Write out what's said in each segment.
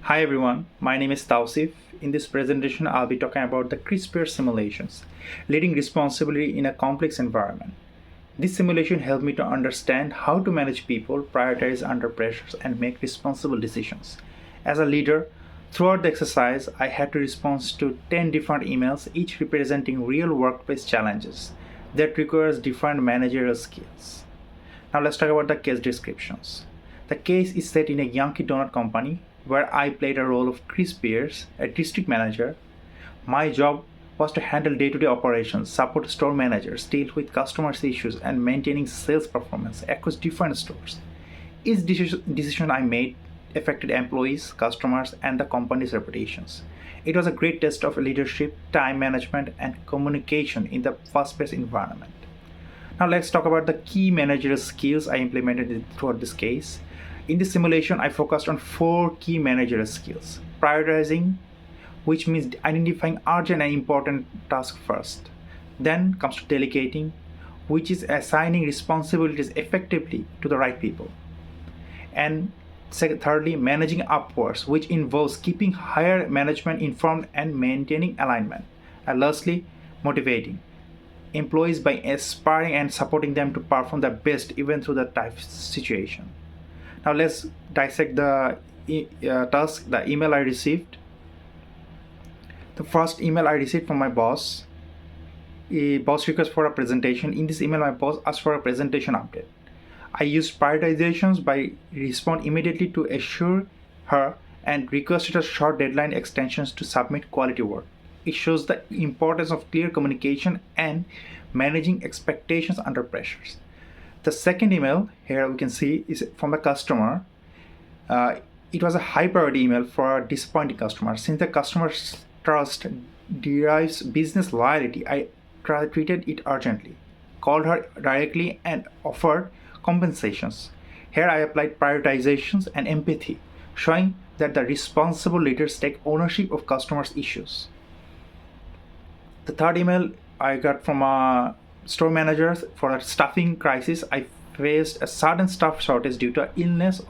Hi everyone, my name is Tausif. In this presentation, I'll be talking about the CRISPR simulations, leading responsibly in a complex environment. This simulation helped me to understand how to manage people, prioritize under pressures, and make responsible decisions. As a leader, throughout the exercise, I had to respond to 10 different emails, each representing real workplace challenges that requires different managerial skills. Now let's talk about the case descriptions. The case is set in a Yankee Donut company where I played a role of Chris Pierce, a district manager. My job was to handle day-to-day operations, support store managers, deal with customers' issues, and maintaining sales performance across different stores. Each decision I made affected employees, customers, and the company's reputations. It was a great test of leadership, time management, and communication in the fast-paced environment. Now let's talk about the key managerial skills I implemented throughout this case. In this simulation, I focused on 4 key managerial skills. Prioritizing, which means identifying urgent and important tasks first. Then comes to delegating, which is assigning responsibilities effectively to the right people. And thirdly, managing upwards, which involves keeping higher management informed and maintaining alignment. And lastly, motivating employees by inspiring and supporting them to perform their best even through the tough situation. Now let's dissect the task, the email I received. The first email I received from my boss, a boss request for a presentation. In this email, my boss asked for a presentation update. I used prioritizations by respond immediately to assure her and requested a short deadline extensions to submit quality work. It shows the importance of clear communication and managing expectations under pressures. The second email here we can see is from a customer. It was a high priority email for a disappointing customer. Since the customer's trust derives business loyalty, I treated it urgently, called her directly, and offered compensations. Here I applied prioritizations and empathy, showing that the responsible leaders take ownership of customers' issues. The third email I got from a store manager for a staffing crisis. I faced a sudden staff shortage due to illness.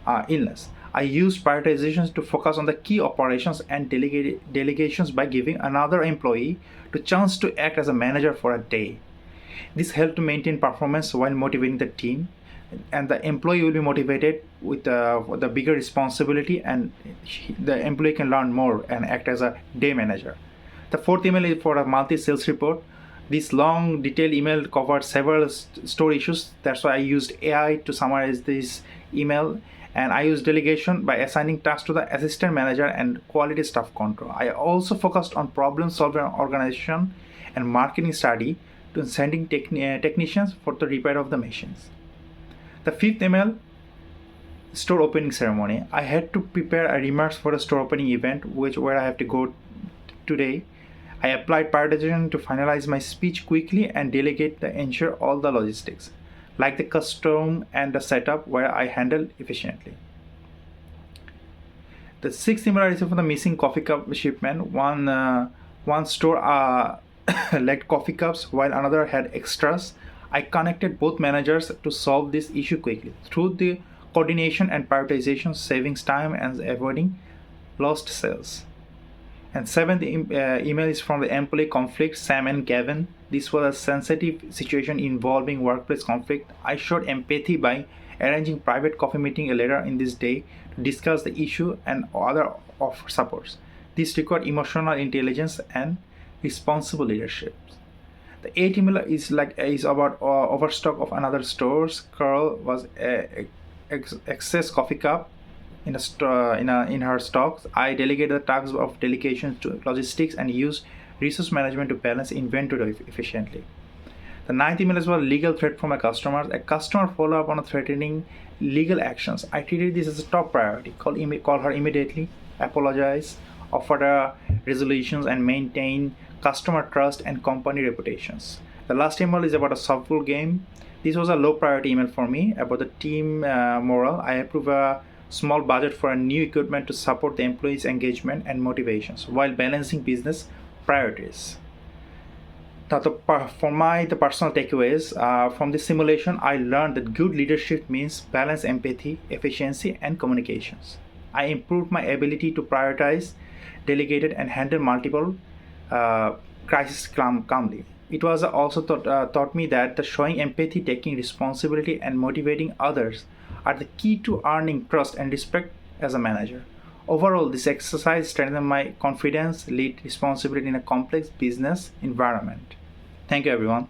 I used prioritizations to focus on the key operations and delegations by giving another employee the chance to act as a manager for a day. This helped to maintain performance while motivating the team, and the employee will be motivated with the bigger responsibility, and the employee can learn more and act as a day manager. The fourth email is for a multi-sales report. This long, detailed email covered several store issues. That's why I used AI to summarize this email. And I used delegation by assigning tasks to the assistant manager and quality staff control. I also focused on problem-solving organization and marketing study to sending technicians for the repair of the machines. The fifth email, store opening ceremony. I had to prepare a remarks for a store opening event, where I have to go today. I applied prioritization to finalize my speech quickly and delegate to ensure all the logistics, like the custom and the setup, where I handled efficiently. The sixth email I received for the missing coffee cup shipment. One store lacked coffee cups while another had extras. I connected both managers to solve this issue quickly. Through the coordination and prioritization, saving time and avoiding lost sales. And seventh email is from the employee conflict, Sam and Gavin. This was a sensitive situation involving workplace conflict. I showed empathy by arranging private coffee meeting later in this day to discuss the issue and other offer supports. This required emotional intelligence and responsible leadership. The eighth email is about overstock of another store's. Carl was excess coffee cup in her stocks. I delegated the tasks of delegation to logistics and used resource management to balance inventory efficiently. The ninth email is about legal threat from a customer. A customer follow up on a threatening legal actions. I treated this as a top priority. Call her immediately, apologize, offer resolutions, and maintain customer trust and company reputations. The last email is about a softball game. This was a low priority email for me about the team morale. I approve a small budget for a new equipment to support the employees' engagement and motivations while balancing business priorities. Now, the personal takeaways from this simulation, I learned that good leadership means balance, empathy, efficiency, and communications. I improved my ability to prioritize, delegate, and handle multiple crises calmly. It was also taught me that the showing empathy, taking responsibility, and motivating others are the key to earning trust and respect as a manager. Overall, this exercise strengthened my confidence, lead responsibility in a complex business environment. Thank you, everyone.